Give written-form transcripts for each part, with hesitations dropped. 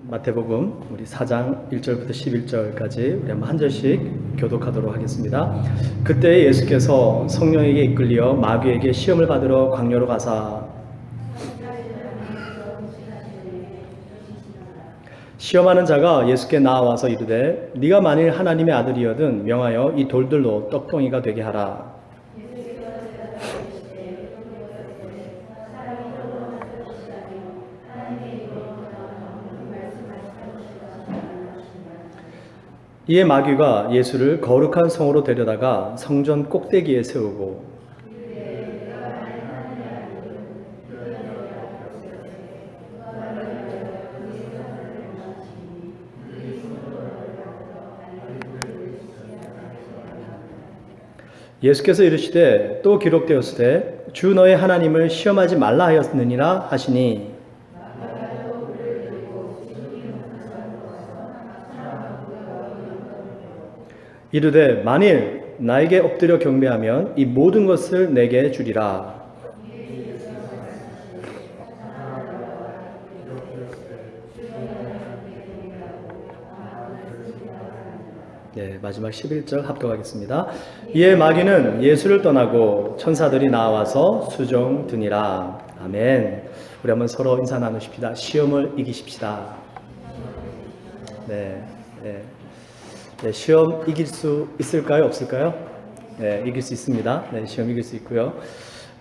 마태복음 우리 4장 1절부터 11절까지 우리 한번 한 절씩 교독하도록 하겠습니다. 그때 예수께서 성령에게 이끌려 마귀에게 시험을 받으러 광야로 가사 시험하는 자가 예수께 나와서 이르되 네가 만일 하나님의 아들이여든 명하여 이 돌들로 떡덩이가 되게 하라. 이에 마귀가 예수를 거룩한 성으로 데려다가 성전 꼭대기에 세우고 예수께서 이르시되 또 기록되었으되 주 너의 하나님을 시험하지 말라 하였느니라 하시니 이르되 만일 나에게 엎드려 경배하면 이 모든 것을 내게 주리라. 네, 마지막 11절 합격하겠습니다. 이에 마귀는 예수를 떠나고 천사들이 나와서 수종드니라. 아멘. 우리 한번 서로 인사 나누십시다. 시험을 이기십시다. 네, 네. 네, 시험 이길 수 있을까요? 없을까요? 네, 이길 수 있습니다. 네, 시험 이길 수 있고요.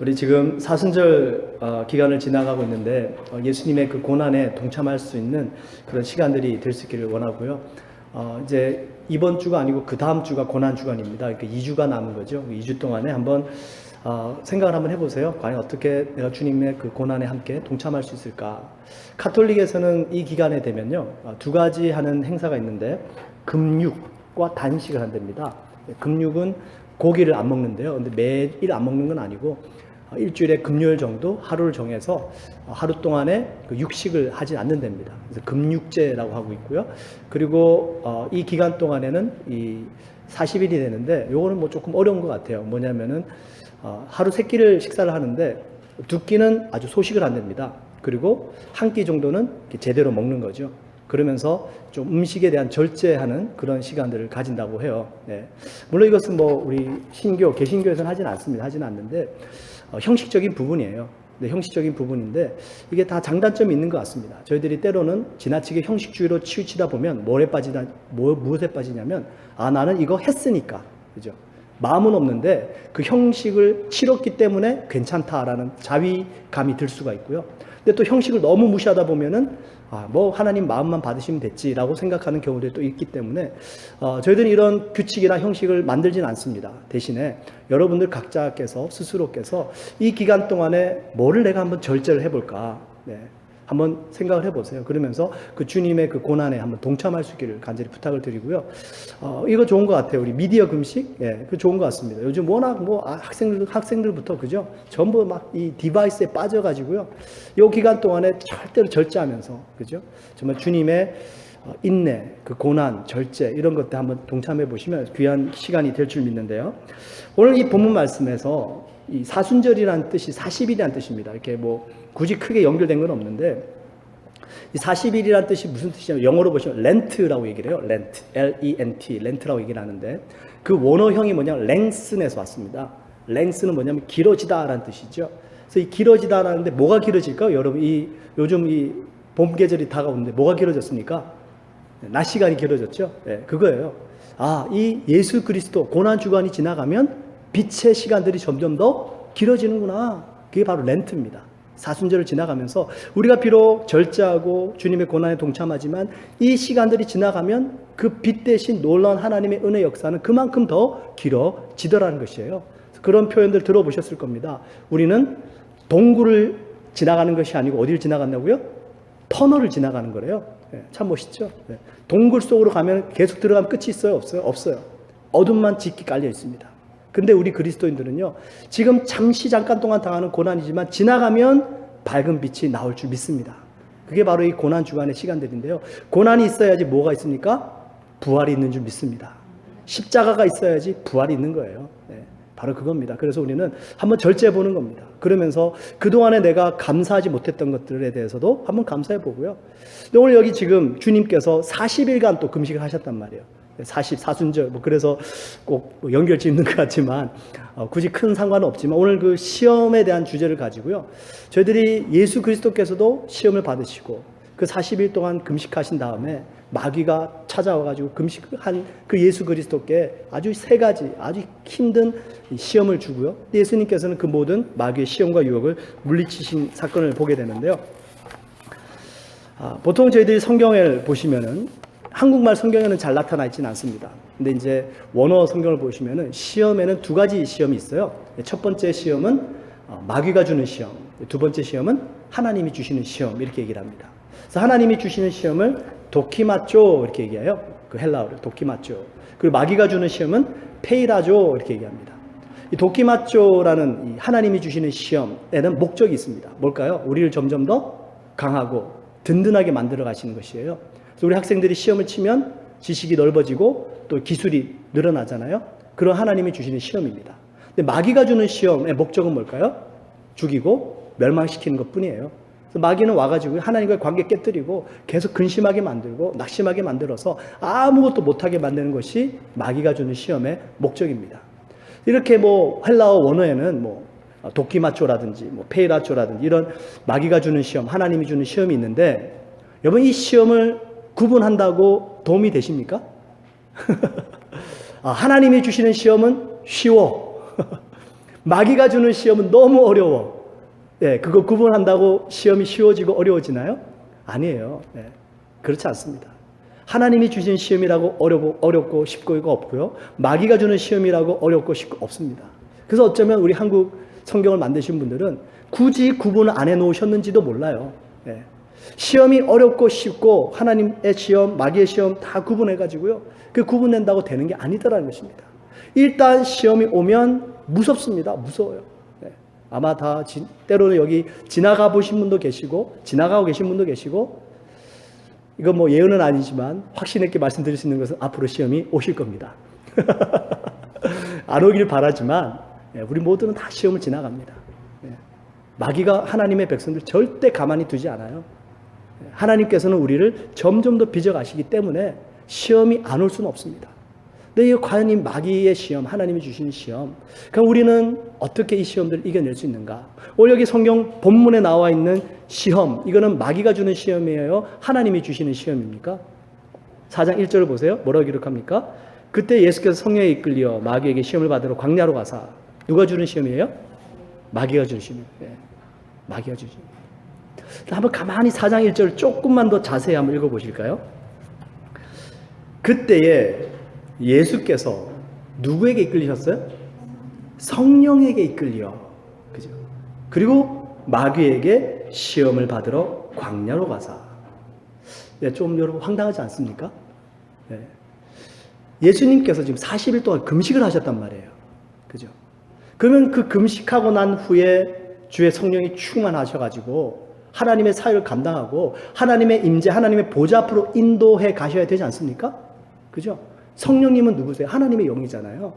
우리 지금 사순절 기간을 지나가고 있는데 예수님의 그 고난에 동참할 수 있는 그런 시간들이 될 수 있기를 원하고요. 이제 이번 주가 아니고 그 다음 주가 고난 주간입니다. 그러니까 2주가 남은 거죠. 2주 동안에 한번 생각을 한번 해보세요. 과연 어떻게 내가 주님의 그 고난에 함께 동참할 수 있을까? 카톨릭에서는 이 기간에 되면요, 두 가지 하는 행사가 있는데 금육과 단식을 한답니다. 금육은 고기를 안 먹는데요. 근데 매일 안 먹는 건 아니고 일주일에 금요일 정도 하루를 정해서 하루 동안에 그 육식을 하지 않는답니다. 그래서 금육제라고 하고 있고요. 그리고 이 기간 동안에는 이 40일이 되는데 요거는 뭐 조금 어려운 것 같아요. 뭐냐면은 하루 3끼를 식사를 하는데 2끼는 아주 소식을 한답니다. 그리고 한 끼 정도는 제대로 먹는 거죠. 그러면서 좀 음식에 대한 절제하는 그런 시간들을 가진다고 해요. 네. 물론 이것은 뭐 우리 신교, 개신교에서는 하지는 않습니다. 하지는 않는데 형식적인 부분이에요. 네, 형식적인 부분인데 이게 다 장단점이 있는 것 같습니다. 저희들이 때로는 지나치게 형식주의로 치우치다 보면 무엇에 빠지냐면 나는 이거 했으니까, 그죠? 마음은 없는데 그 형식을 치렀기 때문에 괜찮다라는 자위감이 들 수가 있고요. 근데 또 형식을 너무 무시하다 보면은 뭐 하나님 마음만 받으시면 됐지라고 생각하는 경우들이 또 있기 때문에 저희들은 이런 규칙이나 형식을 만들지는 않습니다. 대신에 여러분들 각자께서 스스로께서 이 기간 동안에 뭐를 내가 한번 절제를 해볼까, 네, 한번 생각을 해보세요. 그러면서 그 주님의 그 고난에 한번 동참할 수 있기를 간절히 부탁을 드리고요. 이거 좋은 것 같아요. 우리 미디어 금식, 예, 그 좋은 것 같습니다. 요즘 워낙 뭐 학생들부터 그죠? 전부 막 이 디바이스에 빠져가지고요. 이 기간 동안에 절대로 절제하면서, 그죠? 정말 주님의 인내, 그 고난, 절제 이런 것들 한번 동참해 보시면 귀한 시간이 될 줄 믿는데요. 오늘 이 본문 말씀에서 이 사순절이라는 뜻이 40일이라는 뜻입니다. 이렇게 뭐 굳이 크게 연결된 건 없는데 이 40일이라는 뜻이 무슨 뜻이냐면 영어로 보시면 렌트라고 얘기를 해요. 렌트, L-E-N-T, 렌트라고 얘기를 하는데 그 원어형이 뭐냐면 랭슨에서 왔습니다. 랭슨은 뭐냐면 길어지다라는 뜻이죠. 그래서 이 길어지다라는데 뭐가 길어질까요? 여러분 요즘 이 봄 계절이 다가오는데 뭐가 길어졌습니까? 낮 시간이 길어졌죠. 네, 그거예요. 이 예수 그리스도 고난 주간이 지나가면 빛의 시간들이 점점 더 길어지는구나. 그게 바로 렌트입니다. 사순절을 지나가면서 우리가 비록 절제하고 주님의 고난에 동참하지만 이 시간들이 지나가면 그 빛 대신 놀라운 하나님의 은혜 역사는 그만큼 더 길어지더라는 것이에요. 그런 표현들 들어보셨을 겁니다. 우리는 동굴을 지나가는 것이 아니고 어디를 지나간다고요? 터널을 지나가는 거래요. 네, 참 멋있죠? 네. 동굴 속으로 가면 계속 들어가면 끝이 있어요? 없어요? 없어요. 어둠만 짙게 깔려 있습니다. 근데 우리 그리스도인들은요, 지금 잠깐 동안 당하는 고난이지만 지나가면 밝은 빛이 나올 줄 믿습니다. 그게 바로 이 고난 주간의 시간들인데요. 고난이 있어야지 뭐가 있습니까? 부활이 있는 줄 믿습니다. 십자가가 있어야지 부활이 있는 거예요. 네. 바로 그겁니다. 그래서 우리는 한번 절제해 보는 겁니다. 그러면서 그동안에 내가 감사하지 못했던 것들에 대해서도 한번 감사해 보고요. 오늘 여기 지금 주님께서 40일간 또 금식을 하셨단 말이에요. 44순절, 그래서 꼭 연결 짓는 것 같지만, 굳이 큰 상관은 없지만, 오늘 그 시험에 대한 주제를 가지고요. 저희들이 예수 그리스도께서도 시험을 받으시고, 그 40일 동안 금식하신 다음에 마귀가 찾아와가지고 금식한 그 예수 그리스도께 아주 세 가지 아주 힘든 시험을 주고요. 예수님께서는 그 모든 마귀의 시험과 유혹을 물리치신 사건을 보게 되는데요. 보통 저희들이 성경을 보시면은 한국말 성경에는 잘 나타나 있지는 않습니다. 근데 이제 원어 성경을 보시면은 시험에는 두 가지 시험이 있어요. 첫 번째 시험은 마귀가 주는 시험, 두 번째 시험은 하나님이 주시는 시험, 이렇게 얘기를 합니다. 그래서 하나님이 주시는 시험을 도키마쪼 이렇게 얘기해요. 그 헬라어로 도키마쪼. 그리고 마귀가 주는 시험은 페이라조 이렇게 얘기합니다. 이 도키마쪼라는 이 하나님이 주시는 시험에는 목적이 있습니다. 뭘까요? 우리를 점점 더 강하고 든든하게 만들어 가시는 것이에요. 그래서 우리 학생들이 시험을 치면 지식이 넓어지고 또 기술이 늘어나잖아요. 그런 하나님이 주시는 시험입니다. 근데 마귀가 주는 시험의 목적은 뭘까요? 죽이고 멸망시키는 것 뿐이에요. 그래서 마귀는 와가지고 하나님과의 관계 깨뜨리고 계속 근심하게 만들고 낙심하게 만들어서 아무것도 못하게 만드는 것이 마귀가 주는 시험의 목적입니다. 이렇게 헬라어 원어에는 도키마초라든지 페이라초라든지 이런 마귀가 주는 시험, 하나님이 주는 시험이 있는데, 여러분 이 시험을 구분한다고 도움이 되십니까? 하나님이 주시는 시험은 쉬워. 마귀가 주는 시험은 너무 어려워. 네, 그거 구분한다고 시험이 쉬워지고 어려워지나요? 아니에요. 네, 그렇지 않습니다. 하나님이 주신 시험이라고 어렵고 쉽고 이거 없고요. 마귀가 주는 시험이라고 어렵고 쉽고 없습니다. 그래서 어쩌면 우리 한국 성경을 만드신 분들은 굳이 구분을 안 해놓으셨는지도 몰라요. 네. 시험이 어렵고 쉽고 하나님의 시험, 마귀의 시험 다 구분해가지고요. 그 구분된다고 되는 게 아니더라는 것입니다. 일단 시험이 오면 무섭습니다. 무서워요. 네. 아마 다 때로는 여기 지나가 보신 분도 계시고 지나가고 계신 분도 계시고, 이건 예언은 아니지만 확신 있게 말씀드릴 수 있는 것은 앞으로 시험이 오실 겁니다. 안 오길 바라지만 우리 모두는 다 시험을 지나갑니다. 마귀가 하나님의 백성들 절대 가만히 두지 않아요. 하나님께서는 우리를 점점 더 빚어가시기 때문에 시험이 안 올 수는 없습니다. 근데 과연 이 마귀의 시험, 하나님이 주시는 시험, 그럼 우리는 어떻게 이 시험들을 이겨낼 수 있는가? 오늘 여기 성경 본문에 나와 있는 시험, 이거는 마귀가 주는 시험이에요? 하나님이 주시는 시험입니까? 4장 1절을 보세요. 뭐라고 기록합니까? 그때 예수께서 성령에 이끌려 마귀에게 시험을 받으러 광야로 가사. 누가 주는 시험이에요? 마귀가 주는 시험이에요. 네. 마귀가 주는 시험. 한번 가만히 4장 1절을 조금만 더 자세히 한번 읽어보실까요? 그때에 예수께서 누구에게 이끌리셨어요? 성령에게 이끌려. 그죠? 그리고 마귀에게 시험을 받으러 광야로 가사. 네, 좀 여러분 황당하지 않습니까? 네. 예수님께서 지금 40일 동안 금식을 하셨단 말이에요. 그죠? 그러면 그 금식하고 난 후에 주의 성령이 충만하셔가지고 하나님의 사역을 감당하고 하나님의 임재, 하나님의 보좌 앞으로 인도해 가셔야 되지 않습니까? 그죠? 성령님은 누구세요? 하나님의 영이잖아요.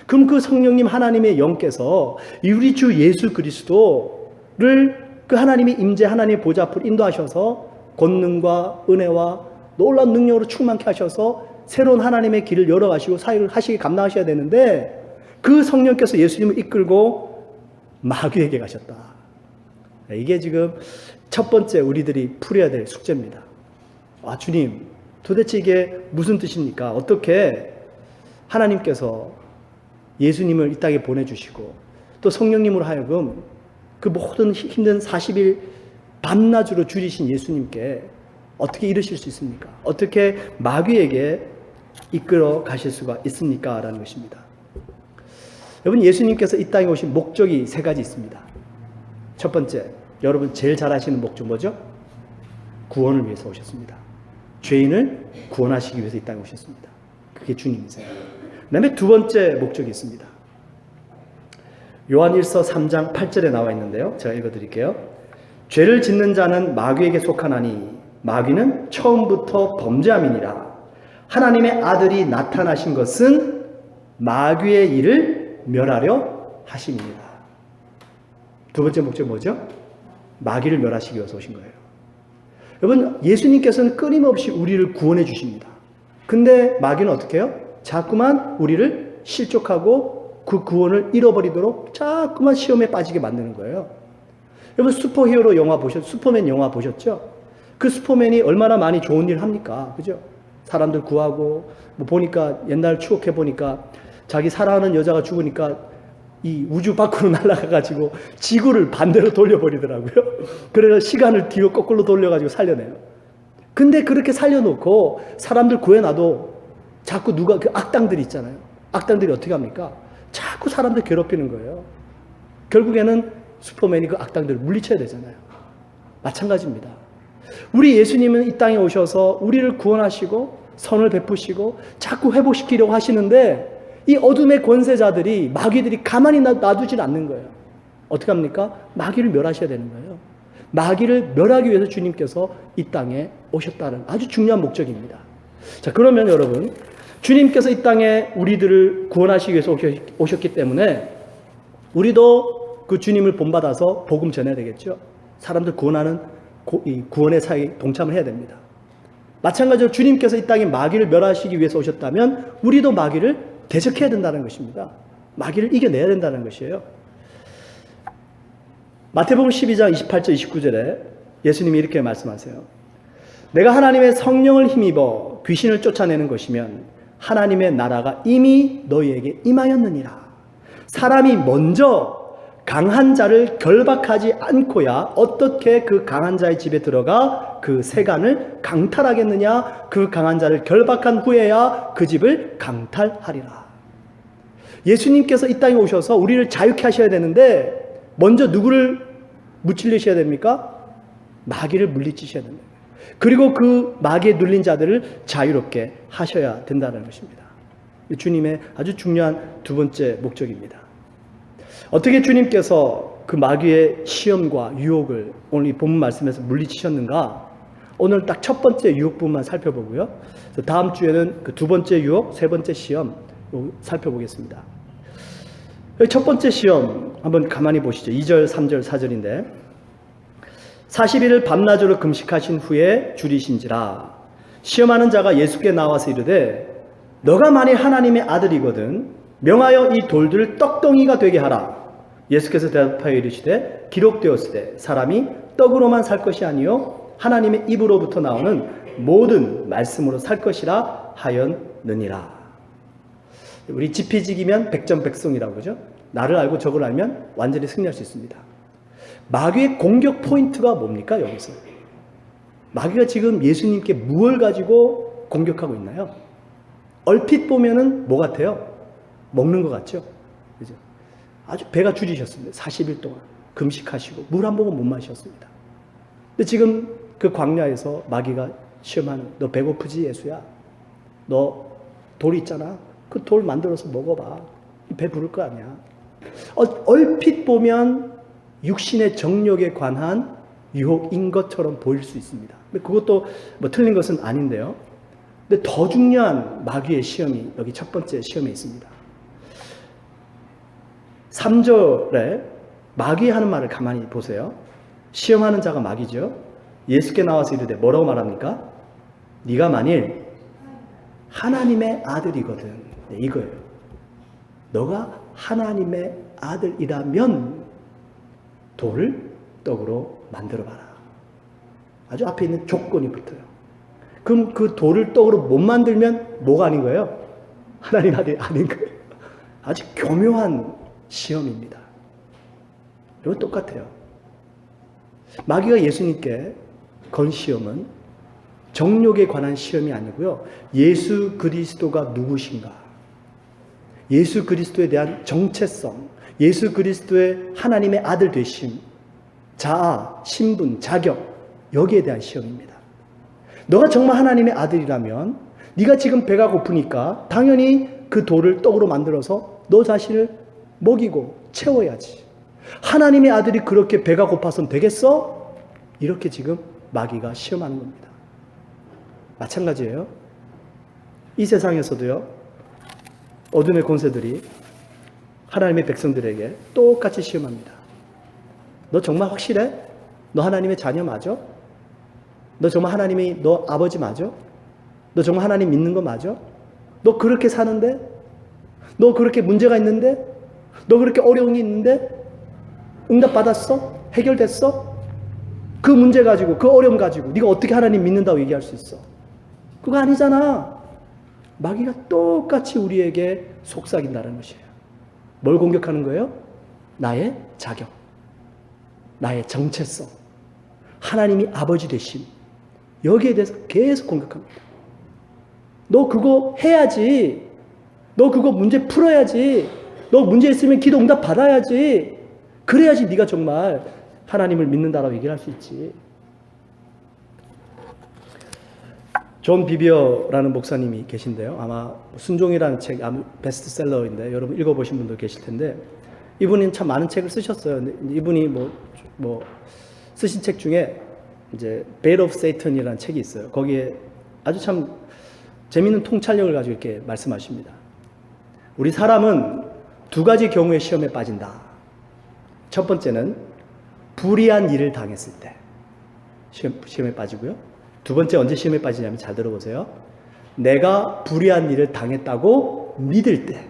그럼 그 성령님 하나님의 영께서 우리 주 예수 그리스도를 그 하나님의 임재, 하나님의 보좌 앞으로 인도하셔서 권능과 은혜와 놀라운 능력으로 충만케 하셔서 새로운 하나님의 길을 열어가시고 사역을 하시기 감당하셔야 되는데, 그 성령께서 예수님을 이끌고 마귀에게 가셨다. 이게 지금 첫 번째 우리들이 풀어야 될 숙제입니다. 주님, 도대체 이게 무슨 뜻입니까? 어떻게 하나님께서 예수님을 이 땅에 보내주시고 또 성령님으로 하여금 그 모든 힘든 40일 밤낮으로 줄이신 예수님께 어떻게 이르실 수 있습니까? 어떻게 마귀에게 이끌어 가실 수가 있습니까? 라는 것입니다. 여러분, 예수님께서 이 땅에 오신 목적이 세 가지 있습니다. 첫 번째, 여러분 제일 잘 아시는 목적 뭐죠? 구원을 위해서 오셨습니다. 죄인을 구원하시기 위해서 이 땅에 오셨습니다. 그게 주님이세요. 그 다음에 두 번째 목적이 있습니다. 요한 1서 3장 8절에 나와 있는데요. 제가 읽어드릴게요. 죄를 짓는 자는 마귀에게 속하나니 마귀는 처음부터 범죄함이니라. 하나님의 아들이 나타나신 것은 마귀의 일을 멸하려 하심입니다. 두 번째 목적 뭐죠? 마귀를 멸하시기 위해서 오신 거예요. 여러분, 예수님께서는 끊임없이 우리를 구원해 주십니다. 근데 마귀는 어떻게 해요? 자꾸만 우리를 실족하고 그 구원을 잃어버리도록 자꾸만 시험에 빠지게 만드는 거예요. 여러분, 슈퍼히어로 영화 슈퍼맨 영화 보셨죠? 그 슈퍼맨이 얼마나 많이 좋은 일 합니까? 그죠? 사람들 구하고, 뭐 보니까, 옛날 추억해 보니까, 자기 사랑하는 여자가 죽으니까 이 우주 밖으로 날아가가지고 지구를 반대로 돌려버리더라고요. 그래서 시간을 뒤로 거꾸로 돌려가지고 살려내요. 근데 그렇게 살려놓고 사람들 구해놔도 자꾸 누가, 그 악당들이 있잖아요. 악당들이 어떻게 합니까? 자꾸 사람들 괴롭히는 거예요. 결국에는 슈퍼맨이 그 악당들을 물리쳐야 되잖아요. 마찬가지입니다. 우리 예수님은 이 땅에 오셔서 우리를 구원하시고 선을 베푸시고 자꾸 회복시키려고 하시는데 이 어둠의 권세자들이, 마귀들이 가만히 놔두질 않는 거예요. 어떻게 합니까? 마귀를 멸하셔야 되는 거예요. 마귀를 멸하기 위해서 주님께서 이 땅에 오셨다는 아주 중요한 목적입니다. 자, 그러면 여러분, 주님께서 이 땅에 우리들을 구원하시기 위해서 오셨기 때문에 우리도 그 주님을 본받아서 복음 전해야 되겠죠. 사람들 구원하는 이 구원의 사역에 동참을 해야 됩니다. 마찬가지로 주님께서 이 땅에 마귀를 멸하시기 위해서 오셨다면 우리도 마귀를 대적해야 된다는 것입니다. 마귀를 이겨내야 된다는 것이에요. 마태복음 12장 28절 29절에 예수님이 이렇게 말씀하세요. 내가 하나님의 성령을 힘입어 귀신을 쫓아내는 것이면 하나님의 나라가 이미 너희에게 임하였느니라. 사람이 먼저 강한 자를 결박하지 않고야 어떻게 그 강한 자의 집에 들어가 그 세간을 강탈하겠느냐. 그 강한 자를 결박한 후에야 그 집을 강탈하리라. 예수님께서 이 땅에 오셔서 우리를 자유케 하셔야 되는데 먼저 누구를 무찔리셔야 됩니까? 마귀를 물리치셔야 됩니다. 그리고 그 마귀에 눌린 자들을 자유롭게 하셔야 된다는 것입니다. 주님의 아주 중요한 두 번째 목적입니다. 어떻게 주님께서 그 마귀의 시험과 유혹을 오늘 이 본문 말씀에서 물리치셨는가? 오늘 딱 첫 번째 유혹 부분만 살펴보고요. 다음 주에는 그 두 번째 유혹, 세 번째 시험 살펴보겠습니다. 첫 번째 시험 한번 가만히 보시죠. 2절, 3절, 4절인데 40일을 밤낮으로 금식하신 후에 줄이신지라 시험하는 자가 예수께 나와서 이르되 너가 만일 하나님의 아들이거든 명하여 이 돌들을 떡덩이가 되게 하라. 예수께서 대답하여 이르시되 기록되었으되 사람이 떡으로만 살 것이 아니요 하나님의 입으로부터 나오는 모든 말씀으로 살 것이라 하였느니라. 우리 지피지기면 백전백승이라고 그러죠. 나를 알고 적을 알면 완전히 승리할 수 있습니다. 마귀의 공격 포인트가 뭡니까? 여기서 마귀가 지금 예수님께 무엇을 가지고 공격하고 있나요? 얼핏 보면은 뭐 같아요? 먹는 것 같죠? 그죠? 아주 배가 줄이셨습니다. 40일 동안 금식하시고 물 한 모금 못 마셨습니다. 근데 지금 그 광야에서 마귀가 시험하는, 너 배고프지 예수야? 너 돌 있잖아. 그 돌 만들어서 먹어봐. 배 부를 거 아니야. 얼핏 보면 육신의 정욕에 관한 유혹인 것처럼 보일 수 있습니다. 그것도 뭐 틀린 것은 아닌데요. 근데 더 중요한 마귀의 시험이 여기 첫 번째 시험에 있습니다. 3절에 마귀 하는 말을 가만히 보세요. 시험하는 자가 마귀죠. 예수께 나와서 이르되 뭐라고 말합니까? 네가 만일 하나님의 아들이거든. 네, 이거예요. 너가 하나님의 아들이라면 돌을 떡으로 만들어봐라. 아주 앞에 있는 조건이 붙어요. 그럼 그 돌을 떡으로 못 만들면 뭐가 아닌 거예요? 하나님 아들이 아닌 거예요. 아주 교묘한 시험입니다. 이거 똑같아요. 마귀가 예수님께 건 시험은 정욕에 관한 시험이 아니고요. 예수 그리스도가 누구신가? 예수 그리스도에 대한 정체성, 예수 그리스도의 하나님의 아들 되심, 자아, 신분, 자격, 여기에 대한 시험입니다. 너가 정말 하나님의 아들이라면 네가 지금 배가 고프니까 당연히 그 돌을 떡으로 만들어서 너 자신을 먹이고 채워야지. 하나님의 아들이 그렇게 배가 고파서는 되겠어? 이렇게 지금 마귀가 시험하는 겁니다. 마찬가지예요. 이 세상에서도요. 어둠의 권세들이 하나님의 백성들에게 똑같이 시험합니다. 너 정말 확실해? 너 하나님의 자녀 맞아? 너 정말 하나님이 너 아버지 맞아? 너 정말 하나님 믿는 거 맞아? 너 그렇게 사는데? 너 그렇게 문제가 있는데? 너 그렇게 어려움이 있는데? 응답 받았어? 해결됐어? 그 문제 가지고, 그 어려움 가지고 네가 어떻게 하나님 믿는다고 얘기할 수 있어? 그거 아니잖아. 마귀가 똑같이 우리에게 속삭인다는 것이에요. 뭘 공격하는 거예요? 나의 자격, 나의 정체성, 하나님이 아버지 되심, 여기에 대해서 계속 공격합니다. 너 그거 해야지. 너 그거 문제 풀어야지. 너 문제 있으면 기도 응답 받아야지. 그래야지 네가 정말 하나님을 믿는다라고 얘기를 할 수 있지. 존 비비어라는 목사님이 계신데요. 아마 순종이라는 책 베스트셀러인데 여러분 읽어보신 분도 계실 텐데, 이분이 참 많은 책을 쓰셨어요. 이분이 쓰신 책 중에 이제 Bait of Satan이라는 책이 있어요. 거기에 아주 참 재미있는 통찰력을 가지고 이렇게 말씀하십니다. 우리 사람은 두 가지 경우의 시험에 빠진다. 첫 번째는 불의한 일을 당했을 때 시험에 빠지고요. 두 번째 언제 시험에 빠지냐면, 잘 들어보세요. 내가 불의한 일을 당했다고 믿을 때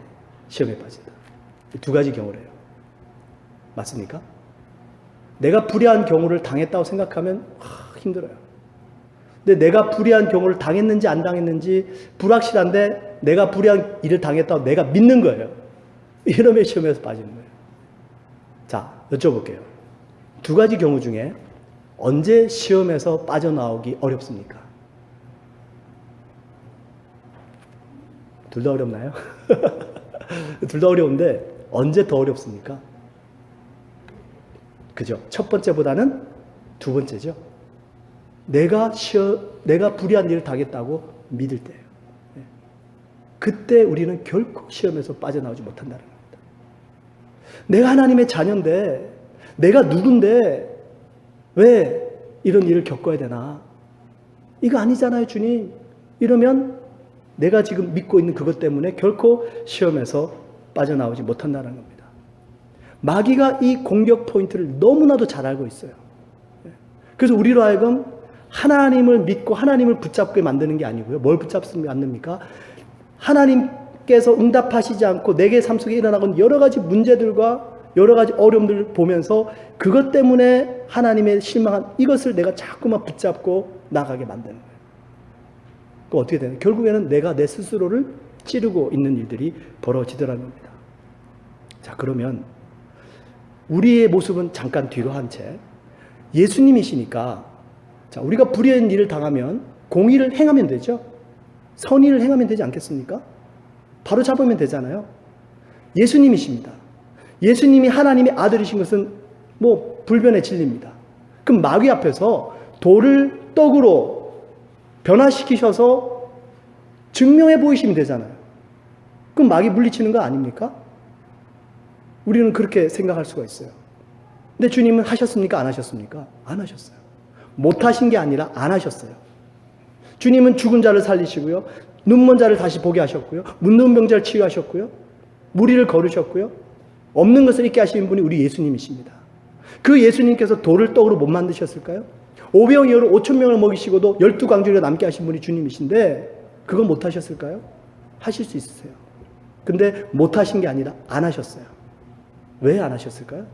시험에 빠진다. 두 가지 경우래요. 맞습니까? 내가 불의한 경우를 당했다고 생각하면 힘들어요. 근데 내가 불의한 경우를 당했는지 안 당했는지 불확실한데 내가 불의한 일을 당했다고 내가 믿는 거예요. 이러면 시험에서 빠지는 거예요. 자, 여쭤볼게요. 두 가지 경우 중에 언제 시험에서 빠져나오기 어렵습니까? 둘 다 어렵나요? 둘 다 어려운데 언제 더 어렵습니까? 그죠? 첫 번째보다는 두 번째죠. 내가 불의한 일을 당했다고 믿을 때예요. 그때 우리는 결코 시험에서 빠져나오지 못한다는 겁니다. 내가 하나님의 자녀인데, 내가 누군데 왜 이런 일을 겪어야 되나? 이거 아니잖아요, 주님. 이러면 내가 지금 믿고 있는 그것 때문에 결코 시험에서 빠져나오지 못한다는 겁니다. 마귀가 이 공격 포인트를 너무나도 잘 알고 있어요. 그래서 우리로 하여금 하나님을 믿고 하나님을 붙잡게 만드는 게 아니고요. 뭘 붙잡으면 안 됩니까? 하나님께서 응답하시지 않고 내게 삶 속에 일어나고 여러 가지 문제들과 여러 가지 어려움들을 보면서 그것 때문에 하나님의 실망한 이것을 내가 자꾸만 붙잡고 나가게 만드는 거예요. 그 어떻게 되나요? 결국에는 내가 내 스스로를 찌르고 있는 일들이 벌어지더라는 겁니다. 자, 그러면 우리의 모습은 잠깐 뒤로 한 채 예수님이시니까, 자, 우리가 불의한 일을 당하면 공의를 행하면 되죠. 선의를 행하면 되지 않겠습니까? 바로 잡으면 되잖아요. 예수님이십니다. 예수님이 하나님의 아들이신 것은 불변의 진리입니다. 그럼 마귀 앞에서 돌을 떡으로 변화시키셔서 증명해 보이시면 되잖아요. 그럼 마귀 물리치는 거 아닙니까? 우리는 그렇게 생각할 수가 있어요. 근데 주님은 하셨습니까? 안 하셨습니까? 안 하셨어요. 못하신 게 아니라 안 하셨어요. 주님은 죽은 자를 살리시고요, 눈먼 자를 다시 보게 하셨고요, 문둥 병자를 치유하셨고요, 무리를 거르셨고요, 없는 것을 있게 하시는 분이 우리 예수님이십니다. 그 예수님께서 돌을 떡으로 못 만드셨을까요? 5병이어로 5,000명을 먹이시고도 12광주리가 남게 하신 분이 주님이신데 그거 못 하셨을까요? 하실 수 있으세요. 근데 못 하신 게 아니라 안 하셨어요. 왜 안 하셨을까요?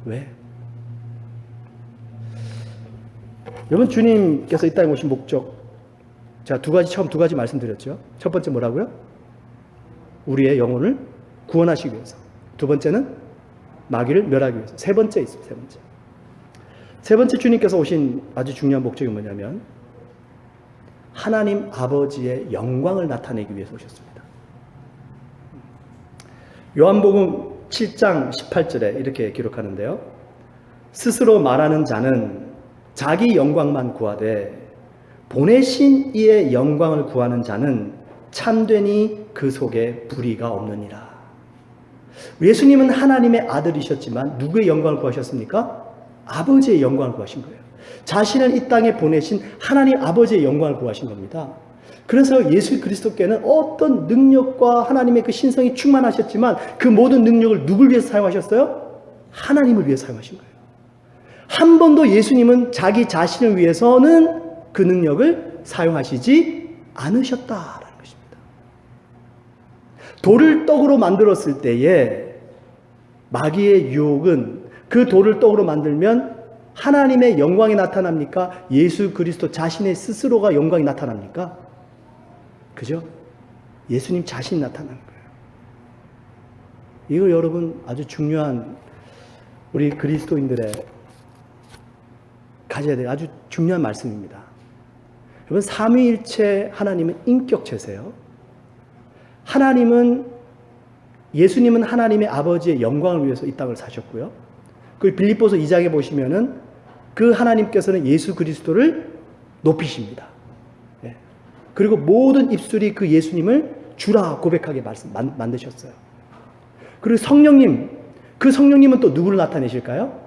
왜? 여러분, 주님께서 이 땅에 오신 목적, 제가 처음 두 가지 말씀드렸죠. 첫 번째 뭐라고요? 우리의 영혼을 구원하시기 위해서. 두 번째는 마귀를 멸하기 위해서. 세 번째 있습니다. 세 번째 주님께서 오신 아주 중요한 목적이 뭐냐면 하나님 아버지의 영광을 나타내기 위해서 오셨습니다. 요한복음 7장 18절에 이렇게 기록하는데요. 스스로 말하는 자는 자기 영광만 구하되 보내신 이의 영광을 구하는 자는 참되니 그 속에 불의가 없느니라. 예수님은 하나님의 아들이셨지만 누구의 영광을 구하셨습니까? 아버지의 영광을 구하신 거예요. 자신을 이 땅에 보내신 하나님 아버지의 영광을 구하신 겁니다. 그래서 예수 그리스도께는 어떤 능력과 하나님의 그 신성이 충만하셨지만 그 모든 능력을 누굴 위해서 사용하셨어요? 하나님을 위해서 사용하신 거예요. 한 번도 예수님은 자기 자신을 위해서는 그 능력을 사용하시지 않으셨다라는 것입니다. 돌을 떡으로 만들었을 때에 마귀의 유혹은 그 돌을 떡으로 만들면 하나님의 영광이 나타납니까? 예수 그리스도 자신의 스스로가 영광이 나타납니까? 그죠? 예수님 자신이 나타나는 거예요. 이거 여러분 아주 중요한 우리 그리스도인들의 가져야 될 아주 중요한 말씀입니다. 여러분 삼위일체 하나님은 인격체세요. 예수님은 하나님의 아버지의 영광을 위해서 이 땅을 사셨고요. 그 빌립보서 2장에 보시면은 그 하나님께서는 예수 그리스도를 높이십니다. 예. 그리고 모든 입술이 그 예수님을 주라 고백하게 만드셨어요. 그리고 그 성령님은 또 누구를 나타내실까요?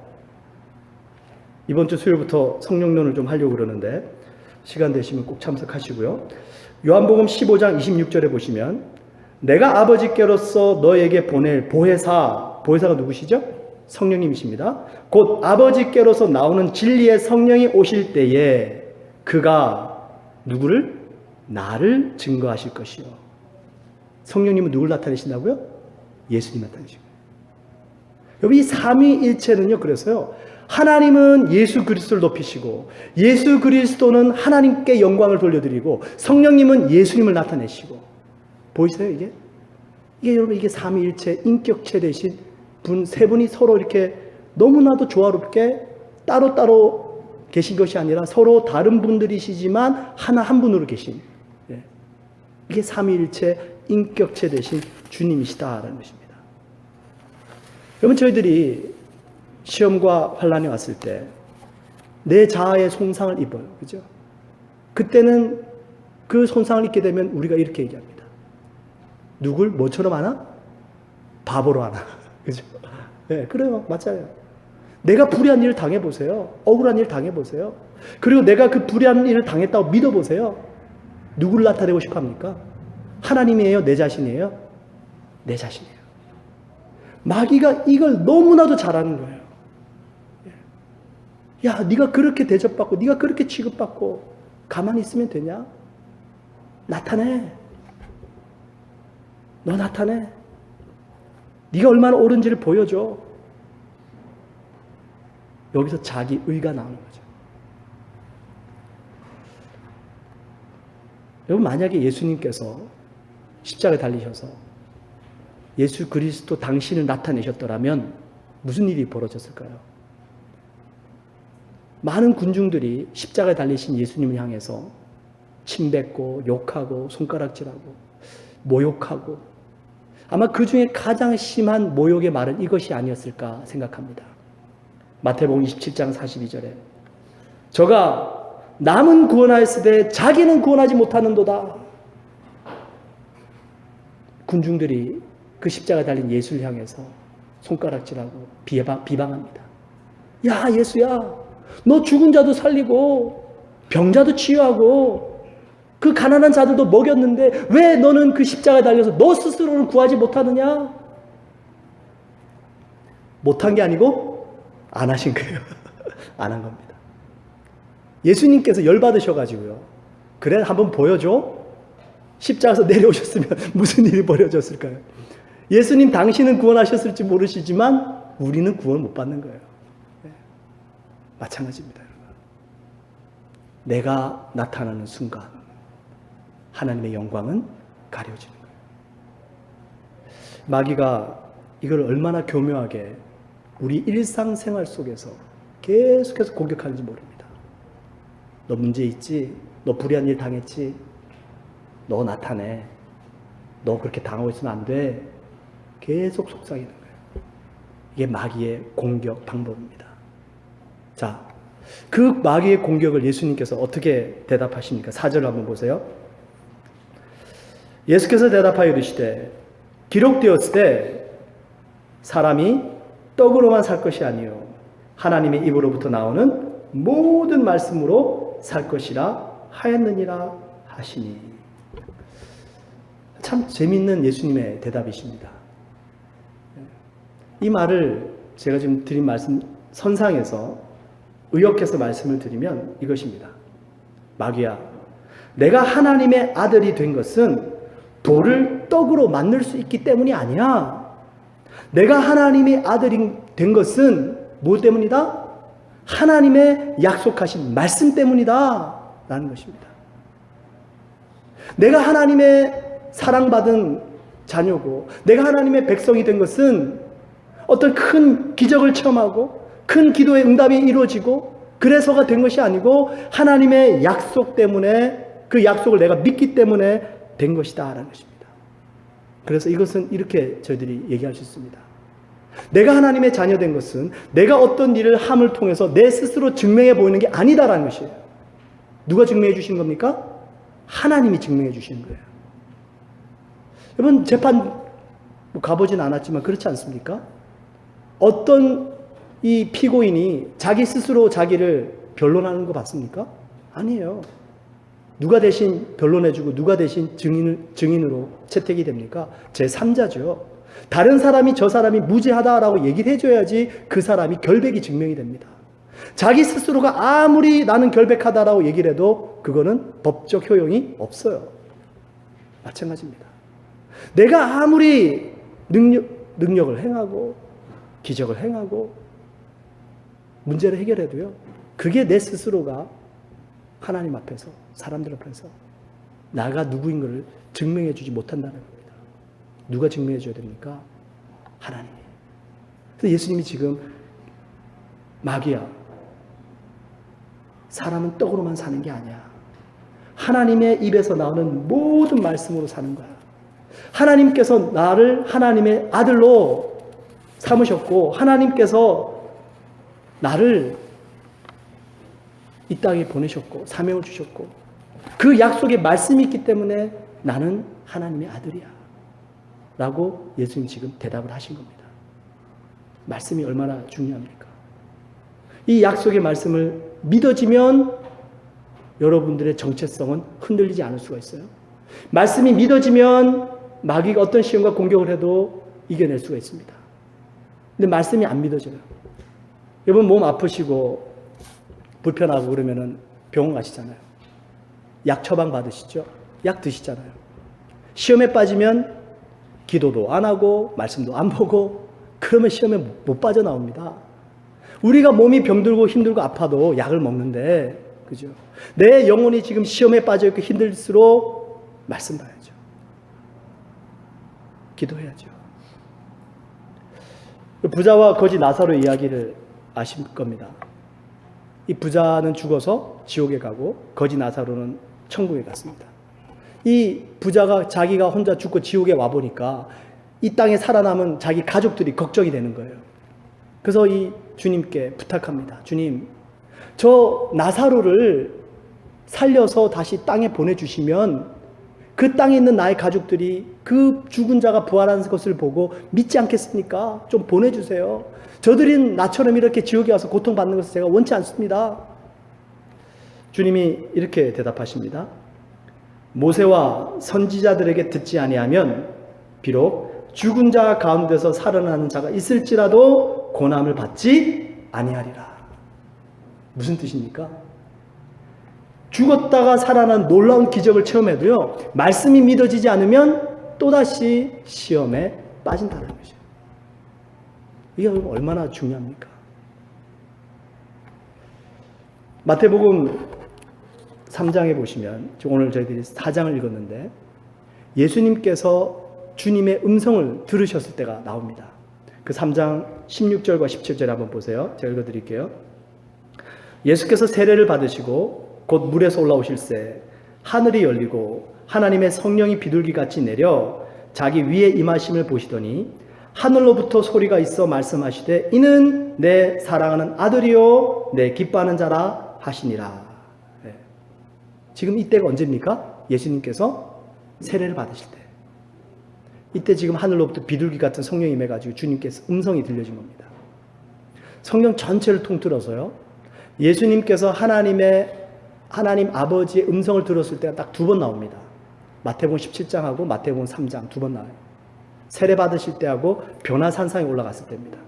이번 주 수요일부터 성령론을 좀 하려고 그러는데 시간 되시면 꼭 참석하시고요. 요한복음 15장 26절에 보시면 내가 아버지께로서 너에게 보낼 보혜사가 누구시죠? 성령님이십니다. 곧 아버지께로서 나오는 진리의 성령이 오실 때에 그가 누구를? 나를 증거하실 것이요. 성령님은 누굴 나타내신다고요? 예수님 나타내시고. 여기 이 삼위일체는요. 그래서요. 하나님은 예수 그리스도를 높이시고 예수 그리스도는 하나님께 영광을 돌려드리고 성령님은 예수님을 나타내시고. 보이세요 이게? 여러분 이게 삼위일체 인격체 되신 세 분이 서로 이렇게 너무나도 조화롭게 따로따로 계신 것이 아니라 서로 다른 분들이시지만 한 분으로 계신, 이게 삼위일체 인격체 되신 주님이시다라는 것입니다. 여러분 저희들이 시험과 환란이 왔을 때 내 자아의 손상을 입어요. 그죠? 그때는 그 손상을 입게 되면 우리가 이렇게 얘기합니다. 누굴 뭐처럼 하나? 바보로 하나. 그죠? 네, 그래요. 맞아요. 내가 불의한 일을 당해보세요. 억울한 일을 당해보세요. 그리고 내가 그 불의한 일을 당했다고 믿어보세요. 누구를 나타내고 싶어 합니까? 하나님이에요? 내 자신이에요? 내 자신이에요. 마귀가 이걸 너무나도 잘하는 거예요. 야, 네가 그렇게 대접받고 네가 그렇게 취급받고 가만히 있으면 되냐? 나타내. 너 나타내. 네가 얼마나 옳은지를 보여줘. 여기서 자기 의가 나오는 거죠. 여러분 만약에 예수님께서 십자가에 달리셔서 예수 그리스도 당신을 나타내셨더라면 무슨 일이 벌어졌을까요? 많은 군중들이 십자가에 달리신 예수님을 향해서 침뱉고 욕하고 손가락질하고 모욕하고 아마 그 중에 가장 심한 모욕의 말은 이것이 아니었을까 생각합니다. 마태복음 27장 42절에 저가 남은 구원하였으되 자기는 구원하지 못하는도다. 군중들이 그 십자가에 달린 예수를 향해서 손가락질하고 비방합니다. 야 예수야, 너 죽은 자도 살리고 병자도 치유하고 그 가난한 자들도 먹였는데 왜 너는 그 십자가에 달려서 너 스스로는 구하지 못하느냐? 못한 게 아니고 안 하신 거예요. 안 한 겁니다. 예수님께서 열받으셔가지고요. 그래 한번 보여줘? 십자가에서 내려오셨으면 무슨 일이 벌어졌을까요? 예수님 당신은 구원하셨을지 모르시지만 우리는 구원 못 받는 거예요. 네. 마찬가지입니다. 여러분. 내가 나타나는 순간 하나님의 영광은 가려지는 거예요. 마귀가 이걸 얼마나 교묘하게 우리 일상생활 속에서 계속해서 공격하는지 모릅니다. 너 문제 있지? 너 불의한 일 당했지? 너 나타내. 너 그렇게 당하고 있으면 안 돼. 계속 속삭이는 거예요. 이게 마귀의 공격 방법입니다. 자, 그 마귀의 공격을 예수님께서 어떻게 대답하십니까? 4절을 한번 보세요. 예수께서 대답하여 이르시되 기록되었으되 사람이 떡으로만 살 것이 아니요 하나님의 입으로부터 나오는 모든 말씀으로 살 것이라 하였느니라 하시니. 참 재밌는 예수님의 대답이십니다. 이 말을 제가 지금 드린 말씀 선상에서 의역해서 말씀을 드리면 이것입니다. 마귀야, 내가 하나님의 아들이 된 것은 돌을 떡으로 만들 수 있기 때문이 아니야. 내가 하나님의 아들이 된 것은 뭐 때문이다? 하나님의 약속하신 말씀 때문이다 라는 것입니다. 내가 하나님의 사랑받은 자녀고 내가 하나님의 백성이 된 것은 어떤 큰 기적을 체험하고 큰 기도의 응답이 이루어지고 그래서가 된 것이 아니고 하나님의 약속 때문에 그 약속을 내가 믿기 때문에 된 것이다 라는 것입니다. 그래서 이것은 이렇게 저희들이 얘기할 수 있습니다. 내가 하나님의 자녀 된 것은 내가 어떤 일을 함을 통해서 내 스스로 증명해 보이는 게 아니다라는 것이에요. 누가 증명해 주시는 겁니까? 하나님이 증명해 주시는 거예요. 여러분 재판 가보진 않았지만 그렇지 않습니까? 어떤 이 피고인이 자기 스스로 자기를 변론하는 거 봤습니까? 아니에요. 누가 대신 변론해주고 누가 대신 증인으로 채택이 됩니까? 제3자죠. 다른 사람이 저 사람이 무죄하다라고 얘기를 해줘야지 그 사람이 결백이 증명이 됩니다. 자기 스스로가 아무리 나는 결백하다라고 얘기를 해도 그거는 법적 효용이 없어요. 마찬가지입니다. 내가 아무리 능력을 행하고 기적을 행하고 문제를 해결해도요, 그게 내 스스로가 하나님 앞에서 사람들 앞에서 나가 누구인 것을 증명해 주지 못한다는 겁니다. 누가 증명해 줘야 됩니까? 하나님이. 그래서 예수님이 지금 마귀야, 사람은 떡으로만 사는 게 아니야. 하나님의 입에서 나오는 모든 말씀으로 사는 거야. 하나님께서 나를 하나님의 아들로 삼으셨고 하나님께서 나를 이 땅에 보내셨고 사명을 주셨고 그 약속의 말씀이 있기 때문에 나는 하나님의 아들이야 라고 예수님 지금 대답을 하신 겁니다. 말씀이 얼마나 중요합니까? 이 약속의 말씀을 믿어지면 여러분들의 정체성은 흔들리지 않을 수가 있어요. 말씀이 믿어지면 마귀가 어떤 시험과 공격을 해도 이겨낼 수가 있습니다. 근데 말씀이 안 믿어져요. 여러분 몸 아프시고 불편하고 그러면은 병원 가시잖아요. 약 처방 받으시죠? 약 드시잖아요. 시험에 빠지면 기도도 안 하고 말씀도 안 보고 그러면 시험에 못 빠져나옵니다. 우리가 몸이 병들고 힘들고 아파도 약을 먹는데, 그죠? 내 영혼이 지금 시험에 빠져있고 힘들수록 말씀 봐야죠. 기도해야죠. 부자와 거지 나사로 이야기를 아실 겁니다. 이 부자는 죽어서 지옥에 가고 거지 나사로는 천국에 갔습니다. 이 부자가 자기가 혼자 죽고 지옥에 와보니까 이 땅에 살아남은 자기 가족들이 걱정이 되는 거예요. 그래서 이 주님께 부탁합니다. 주님, 저 나사로를 살려서 다시 땅에 보내주시면 그 땅에 있는 나의 가족들이 그 죽은 자가 부활하는 것을 보고 믿지 않겠습니까? 좀 보내주세요. 저들은 나처럼 이렇게 지옥에 와서 고통받는 것을 제가 원치 않습니다. 주님이 이렇게 대답하십니다. 모세와 선지자들에게 듣지 아니하면 비록 죽은 자 가운데서 살아나는 자가 있을지라도 고난을 받지 아니하리라. 무슨 뜻입니까? 죽었다가 살아난 놀라운 기적을 체험해도요, 말씀이 믿어지지 않으면 또다시 시험에 빠진다는 거죠. 이게 얼마나 중요합니까? 마태복음 3장에 보시면, 오늘 저희들이 4장을 읽었는데 예수님께서 주님의 음성을 들으셨을 때가 나옵니다. 그 3장 16절과 17절 한번 보세요. 제가 읽어드릴게요. 예수께서 세례를 받으시고 곧 물에서 올라오실새 하늘이 열리고 하나님의 성령이 비둘기같이 내려 자기 위에 임하심을 보시더니 하늘로부터 소리가 있어 말씀하시되 이는 내 사랑하는 아들이요 내 기뻐하는 자라 하시니라. 네. 지금 이때가 언제입니까? 예수님께서 세례를 받으실 때. 이때 지금 하늘로부터 비둘기 같은 성령이 임해가지고 주님께서 음성이 들려진 겁니다. 성령 전체를 통틀어서요, 예수님께서 하나님의 하나님 아버지의 음성을 들었을 때가 딱 2번 나옵니다. 마태복음 17장하고 마태복음 3장 2번 나와요. 세례 받으실 때하고 변화산상에 올라갔을 때입니다.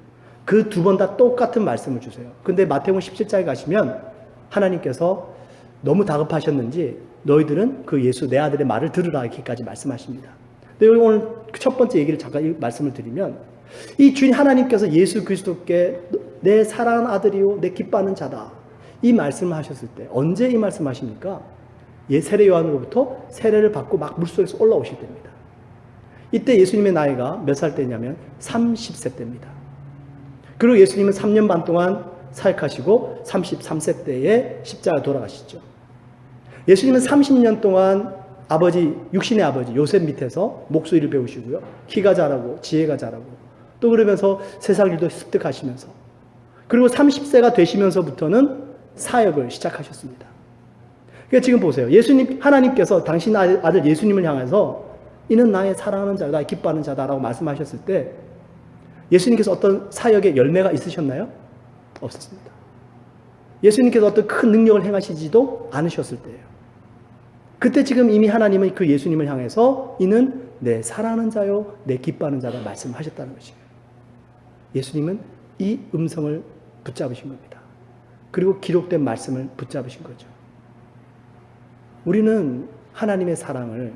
그 2번 다 똑같은 말씀을 주세요. 근데 마태복음 17장에 가시면 하나님께서 너무 다급하셨는지 너희들은 그 예수 내 아들의 말을 들으라 이렇게까지 말씀하십니다. 근데 오늘 첫 번째 얘기를 잠깐 이 말씀을 드리면 이 주인 하나님께서 예수 그리스도께 내 사랑하는 아들이요 내 기뻐하는 자다 이 말씀을 하셨을 때 언제 이 말씀하십니까? 세례 요한으로부터 세례를 받고 막 물속에서 올라오실 때입니다. 이때 예수님의 나이가 몇 살 때냐면 30세 때입니다. 그리고 예수님은 3년 반 동안 사역하시고 33세 때에 십자가 돌아가시죠. 예수님은 30년 동안 육신의 아버지 요셉 밑에서 목소리를 배우시고요. 키가 자라고 지혜가 자라고 또 그러면서 세상 일도 습득하시면서 그리고 30세가 되시면서부터는 사역을 시작하셨습니다. 그러니까 지금 보세요. 하나님께서 당신 아들 예수님을 향해서 이는 나의 사랑하는 자다, 나의 기뻐하는 자다라고 말씀하셨을 때 예수님께서 어떤 사역의 열매가 있으셨나요? 없었습니다. 예수님께서 어떤 큰 능력을 행하시지도 않으셨을 때예요. 그때 지금 이미 하나님은 그 예수님을 향해서 이는 내 사랑하는 자요, 내 기뻐하는 자다 말씀하셨다는 것이에요. 예수님은 이 음성을 붙잡으신 겁니다. 그리고 기록된 말씀을 붙잡으신 거죠. 우리는 하나님의 사랑을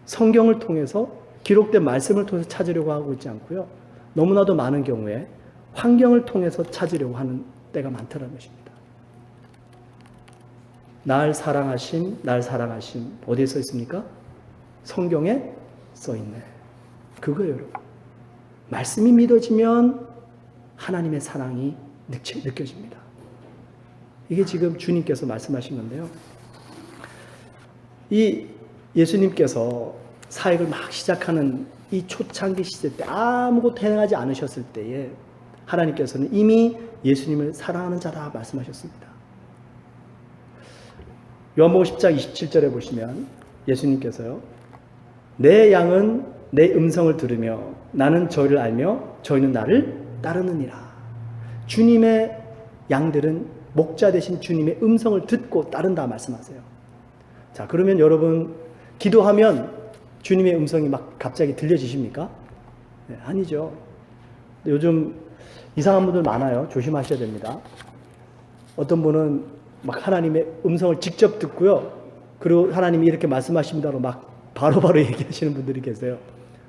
성경을 통해서 기록된 말씀을 통해서 찾으려고 하고 있지 않고요. 너무나도 많은 경우에 환경을 통해서 찾으려고 하는 때가 많다는 것입니다. 날 사랑하심 어디에 써 있습니까? 성경에 써 있네. 그거예요, 여러분. 말씀이 믿어지면 하나님의 사랑이 느껴집니다. 이게 지금 주님께서 말씀하신 건데요. 이 예수님께서 사역을 막 시작하는 이 초창기 시대 때 아무것도 행하지 않으셨을 때에 하나님께서는 이미 예수님을 사랑하는 자라 말씀하셨습니다. 요한복음 10장 27절에 보시면 예수님께서요. 내 양은 내 음성을 들으며 나는 저희를 알며 저희는 나를 따르느니라. 주님의 양들은 목자 되신 주님의 음성을 듣고 따른다 말씀하세요. 자, 그러면 여러분 기도하면 주님의 음성이 막 갑자기 들려지십니까? 네, 아니죠. 요즘 이상한 분들 많아요. 조심하셔야 됩니다. 어떤 분은 막 하나님의 음성을 직접 듣고요. 그리고 하나님이 이렇게 말씀하십니다로 막 바로바로 얘기하시는 분들이 계세요.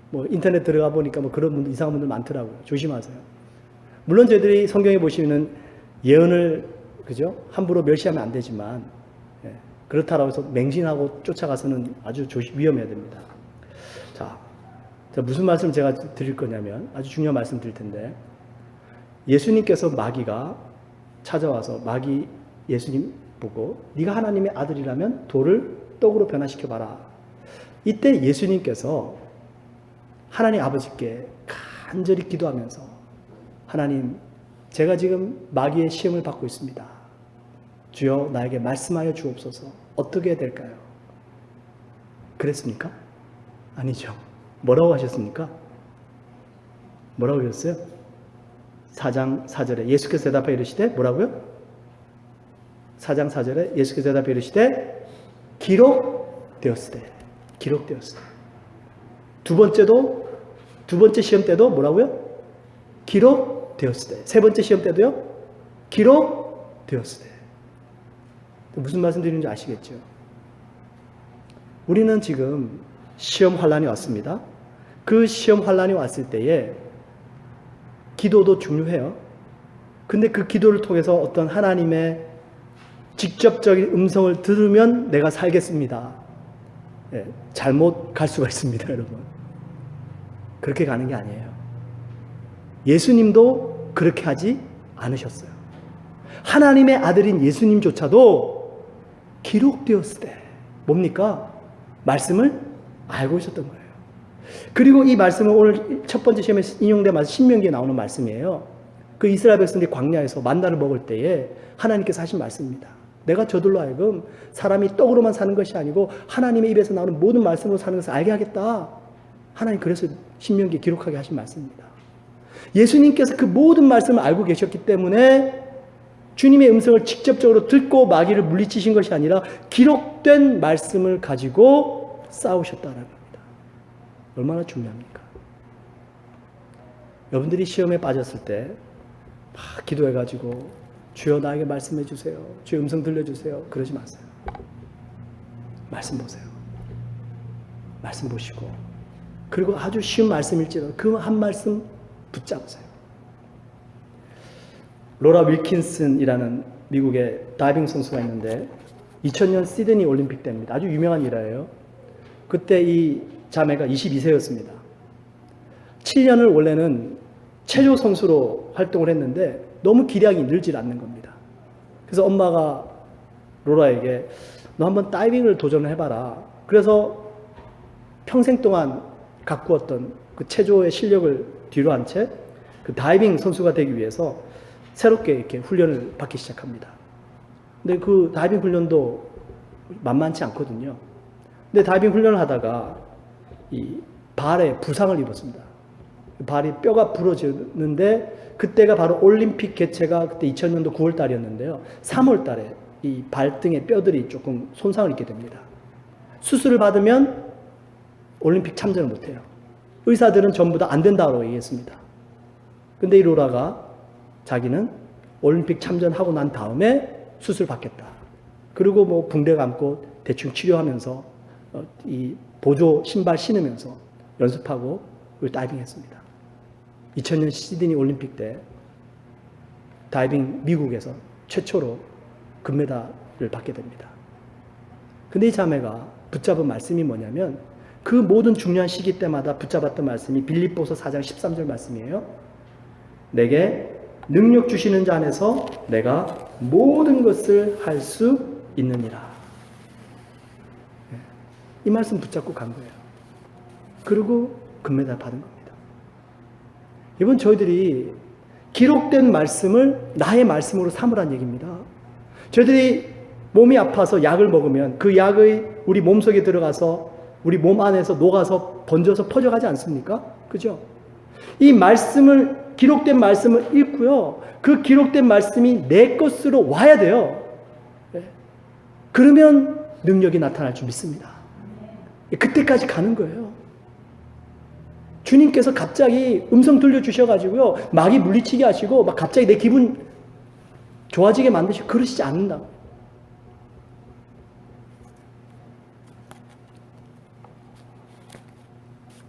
뭐 인터넷 들어가 보니까 뭐 그런 분들, 이상한 분들 많더라고요. 조심하세요. 물론 저희들이 성경에 보시면은 예언을 그죠? 함부로 멸시하면 안 되지만 그렇다라고 해서 맹신하고 쫓아가서는 아주 위험해야 됩니다. 자, 무슨 말씀 제가 드릴 거냐면 아주 중요한 말씀 드릴 텐데 예수님께서 마귀가 찾아와서 마귀 예수님 보고 네가 하나님의 아들이라면 돌을 떡으로 변화시켜봐라. 이때 예수님께서 하나님 아버지께 간절히 기도하면서 하나님 제가 지금 마귀의 시험을 받고 있습니다. 주여 나에게 말씀하여 주옵소서. 어떻게 해야 될까요? 그랬습니까? 아니죠. 뭐라고 하셨습니까? 뭐라고 하셨어요? 4장 4절에 예수께서 대답하여 이르시되 뭐라고요? 4장 4절에 예수께서 대답하여 이르시되 기록되었으되 기록되었으되 두 번째 시험 때도 뭐라고요? 기록되었으되 세 번째 시험 때도요? 기록되었으되 무슨 말씀 드리는지 아시겠죠? 우리는 지금 시험 환란이 왔습니다. 그 시험 환란이 왔을 때에 기도도 중요해요. 근데 그 기도를 통해서 어떤 하나님의 직접적인 음성을 들으면 내가 살겠습니다. 네, 잘못 갈 수가 있습니다, 여러분. 그렇게 가는 게 아니에요. 예수님도 그렇게 하지 않으셨어요. 하나님의 아들인 예수님조차도 기록되었을 때 뭡니까? 말씀을 알고 있었던 거예요. 그리고 이 말씀은 오늘 첫 번째 시험에 인용된 말씀 신명기에 나오는 말씀이에요. 그 이스라엘 백성들이 광야에서 만나를 먹을 때에 하나님께서 하신 말씀입니다. 내가 저들로 하여금 사람이 떡으로만 사는 것이 아니고 하나님의 입에서 나오는 모든 말씀으로 사는 것을 알게 하겠다. 하나님 그래서 신명기에 기록하게 하신 말씀입니다. 예수님께서 그 모든 말씀을 알고 계셨기 때문에 주님의 음성을 직접적으로 듣고 마귀를 물리치신 것이 아니라 기록된 말씀을 가지고 싸우셨다는 겁니다. 얼마나 중요합니까? 여러분들이 시험에 빠졌을 때 막 기도해가지고 주여 나에게 말씀해 주세요. 주의 음성 들려주세요. 그러지 마세요. 말씀 보세요. 말씀 보시고 그리고 아주 쉬운 말씀일지라도 그 한 말씀 붙잡으세요. 로라 윌킨슨이라는 미국의 다이빙 선수가 있는데 2000년 시드니 올림픽 때입니다. 아주 유명한 일화예요. 그때 이 자매가 22세였습니다. 7년을 원래는 체조 선수로 활동을 했는데 너무 기량이 늘질 않는 겁니다. 그래서 엄마가 로라에게 너 한번 다이빙을 도전을 해봐라. 그래서 평생 동안 가꾸었던 그 체조의 실력을 뒤로 한 채 그 다이빙 선수가 되기 위해서 새롭게 이렇게 훈련을 받기 시작합니다. 근데 그 다이빙 훈련도 만만치 않거든요. 근데 다이빙 훈련을 하다가 이 발에 부상을 입었습니다. 발이 뼈가 부러지는데 그때가 바로 올림픽 개최가 그때 2000년도 9월 달이었는데요. 3월 달에 이 발등의 뼈들이 조금 손상을 입게 됩니다. 수술을 받으면 올림픽 참전을 못해요. 의사들은 전부 다 안 된다고 얘기했습니다. 근데 이 로라가 자기는 올림픽 참전하고 난 다음에 수술 받겠다. 그리고 뭐 붕대 감고 대충 치료하면서 이 보조 신발 신으면서 연습하고 다이빙 했습니다. 2000년 시드니 올림픽 때 다이빙 미국에서 최초로 금메달을 받게 됩니다. 근데 이 자매가 붙잡은 말씀이 뭐냐면 그 모든 중요한 시기 때마다 붙잡았던 말씀이 빌립보서 4장 13절 말씀이에요. 내게 능력 주시는 자 안에서 내가 모든 것을 할 수 있느니라. 이 말씀 붙잡고 간 거예요. 그리고 금메달 받은 겁니다. 이번 저희들이 기록된 말씀을 나의 말씀으로 삼으란 얘기입니다. 저희들이 몸이 아파서 약을 먹으면 그 약의 우리 몸속에 들어가서 우리 몸 안에서 녹아서 번져서 퍼져가지 않습니까? 그죠? 이 말씀을 기록된 말씀을 읽고요. 그 기록된 말씀이 내 것으로 와야 돼요. 그러면 능력이 나타날 줄 믿습니다. 그때까지 가는 거예요. 주님께서 갑자기 음성 들려주셔가지고요. 마귀 물리치게 하시고 막 갑자기 내 기분 좋아지게 만드시고 그러시지 않는다.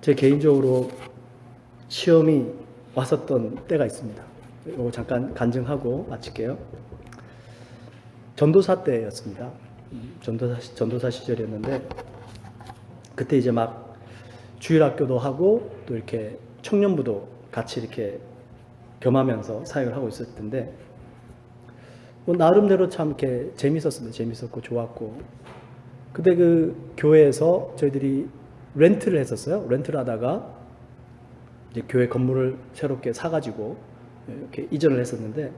제 개인적으로 시험이 왔었던 때가 있습니다. 이거 잠깐 간증하고 마칠게요. 전도사 때였습니다. 전도사 시절이었는데 그때 이제 막 주일학교도 하고 또 이렇게 청년부도 같이 이렇게 겸하면서 사역을 하고 있었을 텐데 뭐 나름대로 참 이렇게 재밌었습니다. 재밌었고 좋았고. 근데 그 교회에서 저희들이 렌트를 했었어요. 렌트를 하다가 이제 교회 건물을 새롭게 사가지고 이렇게 이전을 했었는데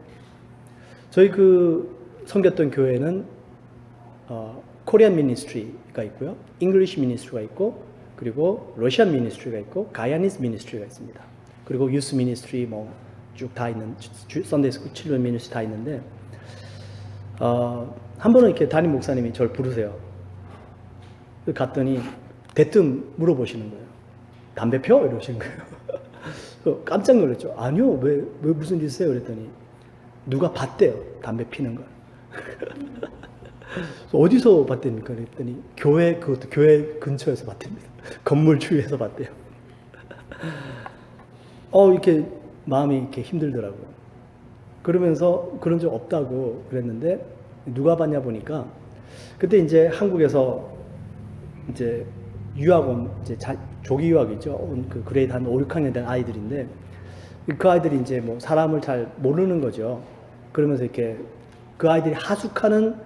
저희 그 섬겼던 교회는 코리안 미니스트리가 있고요, 잉글리시 미니스트리가 있고, 그리고 러시안 미니스트리가 있고, 가야니스 미니스트리가 있습니다. 그리고 유스 미니스트리 뭐 쭉 다 있는 썬데이 스쿨 칠드런 미니스트리 다 있는데 한 번은 이렇게 담임 목사님이 저를 부르세요. 갔더니 대뜸 물어보시는 거예요. 담배 펴? 이러시는 거예요. 깜짝 놀랐죠. 아니요, 왜 무슨 짓이세요? 그랬더니 누가 봤대요, 담배 피는 걸. 어디서 봤답니까? 그랬더니 그것도 교회 근처에서 봤답니다. 건물 주위에서 봤대요. 이렇게 마음이 이렇게 힘들더라고요. 그러면서 그런 적 없다고 그랬는데 누가 봤냐 보니까 그때 이제 한국에서 이제 유학원, 이제 조기 유학이죠. 그 그레이드 한 5, 6학년 된 아이들인데 그 아이들이 이제 뭐 사람을 잘 모르는 거죠. 그러면서 이렇게 그 아이들이 하숙하는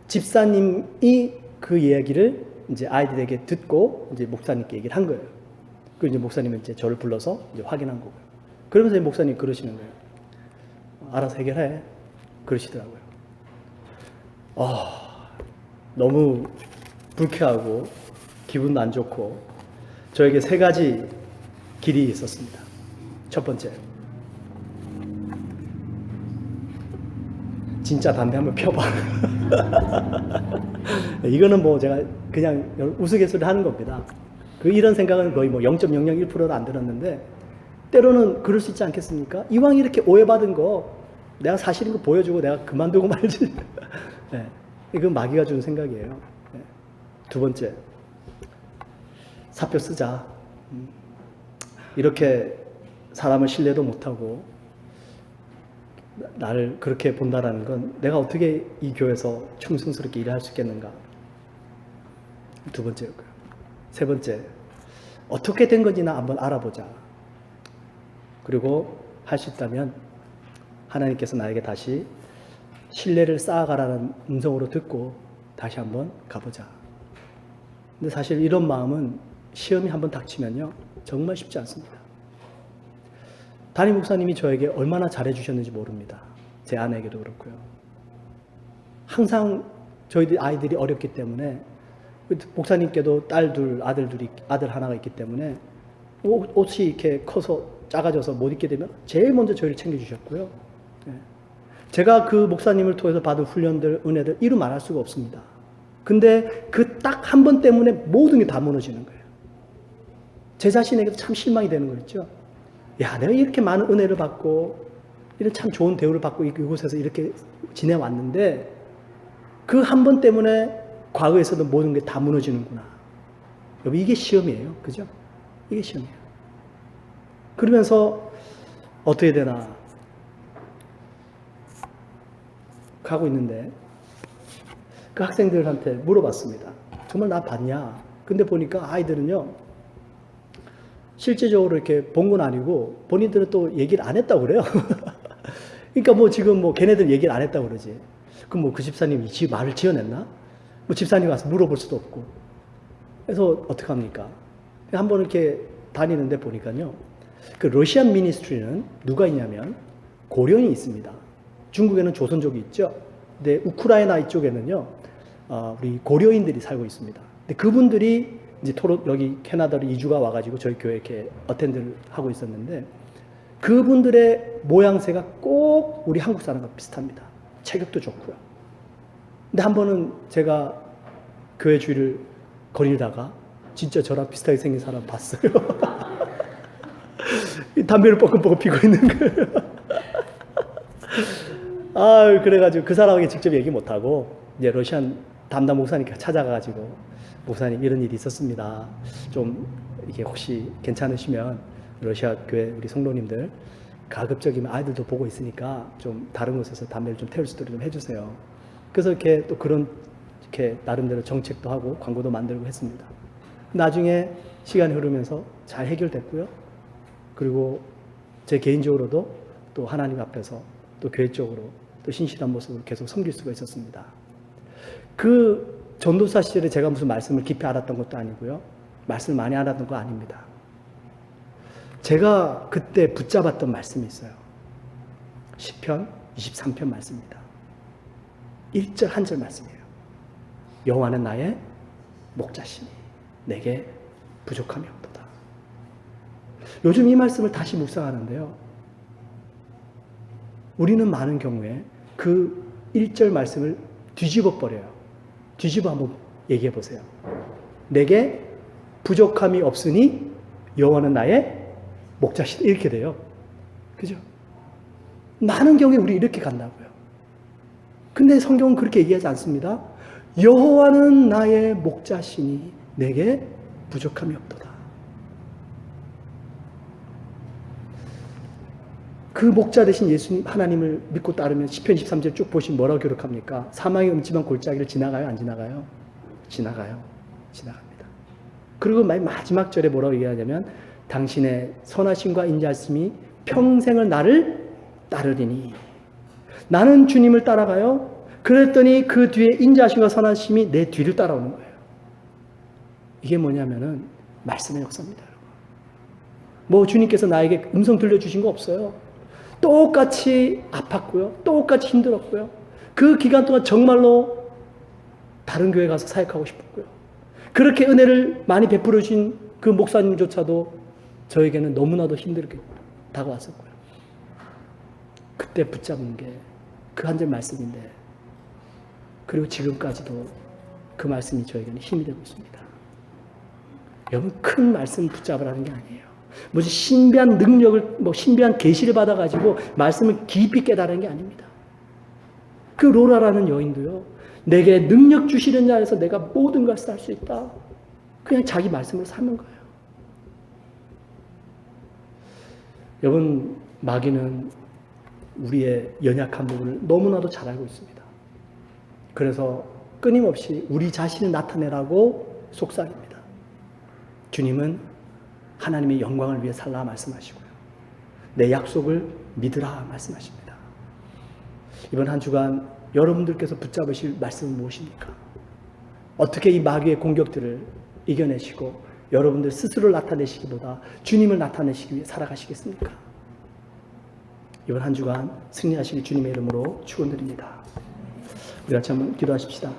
집사님이 그 이야기를 이제 아이들에게 듣고 이제 목사님께 얘기를 한 거예요. 그리고 이제 목사님은 이제 저를 불러서 이제 확인한 거고요. 그러면서 목사님 그러시는 거예요. 알아서 해결해. 그러시더라고요. 너무 불쾌하고 기분도 안 좋고 저에게 세 가지 길이 있었습니다. 첫 번째, 진짜 담배 한번 펴봐. 이거는 뭐 제가 그냥 우스갯소리 하는 겁니다. 이런 생각은 거의 뭐 0.001%도 안 들었는데, 때로는 그럴 수 있지 않겠습니까? 이왕 이렇게 오해받은 거 내가 사실인 거 보여주고 내가 그만두고 말지. 네, 이건 마귀가 준 생각이에요. 네. 두 번째, 사표 쓰자. 이렇게 사람을 신뢰도 못하고 나를 그렇게 본다라는 건 내가 어떻게 이 교회에서 충성스럽게 일할 수 있겠는가. 두 번째였고요. 세 번째, 어떻게 된 건지나 한번 알아보자. 그리고 할 수 있다면 하나님께서 나에게 다시 신뢰를 쌓아가라는 음성으로 듣고 다시 한번 가보자. 근데 사실 이런 마음은 시험이 한번 닥치면요, 정말 쉽지 않습니다. 담임 목사님이 저에게 얼마나 잘해주셨는지 모릅니다. 제 아내에게도 그렇고요. 항상 저희들 아이들이 어렵기 때문에, 목사님께도 딸 둘, 아들 하나가 있기 때문에 옷이 이렇게 커서 작아져서 못 입게 되면 제일 먼저 저희를 챙겨주셨고요. 제가 그 목사님을 통해서 받은 훈련들, 은혜들 이루 말할 수가 없습니다. 근데 그 딱 한 번 때문에 모든 게 다 무너지는 거예요. 제 자신에게도 참 실망이 되는 거 있죠. 야, 내가 이렇게 많은 은혜를 받고 이런 참 좋은 대우를 받고 이곳에서 이렇게 지내왔는데 그 한 번 때문에 과거에서도 모든 게 다 무너지는구나. 여러분, 이게 시험이에요. 그죠? 이게 시험이에요. 그러면서 어떻게 되나 가고 있는데 그 학생들한테 물어봤습니다. 정말 나 봤냐? 근데 보니까 아이들은요, 실제적으로 이렇게 본 건 아니고 본인들은 또 얘기를 안 했다고 그래요. 그러니까 뭐 지금 뭐 걔네들 얘기를 안 했다고 그러지. 그럼 뭐 그 집사님이 말을 지어냈나? 뭐 집사님 와서 물어볼 수도 없고. 그래서 어떡합니까? 한번 이렇게 다니는데 보니까요, 그 러시안 미니스트리는 누가 있냐면 고려인이 있습니다. 중국에는 조선족이 있죠. 근데 우크라이나 이쪽에는요, 우리 고려인들이 살고 있습니다. 근데 그분들이 이제 여기 캐나다로 이주가 와가지고 저희 교회 이렇게 어텐드를 하고 있었는데, 그분들의 모양새가 꼭 우리 한국 사람과 비슷합니다. 체격도 좋고요. 근데 한 번은 제가 교회 주위를 거닐다가 진짜 저랑 비슷하게 생긴 사람 봤어요. 담배를 뻐끔뻐끔 피고 있는 거예요. 그래가지고 그 사람에게 직접 얘기 못하고 이제 러시안 담당 목사님께 찾아가가지고, 목사님 이런 일이 있었습니다. 좀 이게 혹시 괜찮으시면 러시아 교회 우리 성도님들 가급적이면 아이들도 보고 있으니까 좀 다른 곳에서 담배를 좀 태울 수 있도록 좀 해주세요. 그래서 이렇게 또 그런 이렇게 나름대로 정책도 하고 광고도 만들고 했습니다. 나중에 시간이 흐르면서 잘 해결됐고요. 그리고 제 개인적으로도 또 하나님 앞에서 또 교회 쪽으로 또 신실한 모습으로 계속 섬길 수가 있었습니다. 그 전도사 시절에 제가 무슨 말씀을 깊이 알았던 것도 아니고요. 말씀을 많이 알았던 거 아닙니다. 제가 그때 붙잡았던 말씀이 있어요. 시편 23편 말씀입니다. 1절 한 절 말씀이에요. 여호와는 나의 목자시니 내게 부족함이 없도다. 요즘 이 말씀을 다시 묵상하는데요, 우리는 많은 경우에 그 1절 말씀을 뒤집어 버려요. 뒤집어 한번 얘기해 보세요. 내게 부족함이 없으니 여호와는 나의 목자시다. 이렇게 돼요. 그죠? 많은 경우에 우리 이렇게 간다고요. 근데 성경은 그렇게 얘기하지 않습니다. 여호와는 나의 목자시니 내게 부족함이 없도다. 그 목자 되신 예수님 하나님을 믿고 따르면 시편 23절 쭉 보시면 뭐라고 기록합니까? 사망의 음침한 골짜기를 지나가요? 안 지나가요? 지나가요. 지나갑니다. 그리고 마지막 절에 뭐라고 얘기하냐면 당신의 선하심과 인자하심이 평생을 나를 따르리니. 나는 주님을 따라가요. 그랬더니 그 뒤에 인자하심과 선하심이 내 뒤를 따라오는 거예요. 이게 뭐냐면은 말씀의 역사입니다. 뭐 주님께서 나에게 음성 들려주신 거 없어요. 똑같이 아팠고요. 똑같이 힘들었고요. 그 기간 동안 정말로 다른 교회 가서 사역하고 싶었고요. 그렇게 은혜를 많이 베풀어 주신 그 목사님조차도 저에게는 너무나도 힘들게 다가왔었고요. 그때 붙잡은 게 그 한 절 말씀인데, 그리고 지금까지도 그 말씀이 저에게는 힘이 되고 있습니다. 여러분, 큰 말씀 붙잡으라는 게 아니에요. 뭐지 신비한 능력을, 신비한 계시를 받아가지고 말씀을 깊이 깨달은 게 아닙니다. 그 로라라는 여인도요, 내게 능력 주시는 자에서 내가 모든 것을 할 수 있다. 그냥 자기 말씀으로 사는 거예요. 여러분, 마귀는 우리의 연약한 부분을 너무나도 잘 알고 있습니다. 그래서 끊임없이 우리 자신을 나타내라고 속삭입니다. 주님은 하나님의 영광을 위해 살라 말씀하시고요. 내 약속을 믿으라 말씀하십니다. 이번 한 주간 여러분들께서 붙잡으실 말씀은 무엇입니까? 어떻게 이 마귀의 공격들을 이겨내시고 여러분들 스스로를 나타내시기보다 주님을 나타내시기 위해 살아가시겠습니까? 이번 한 주간 승리하실 주님의 이름으로 축원드립니다. 우리 같이 한번 기도하십시다.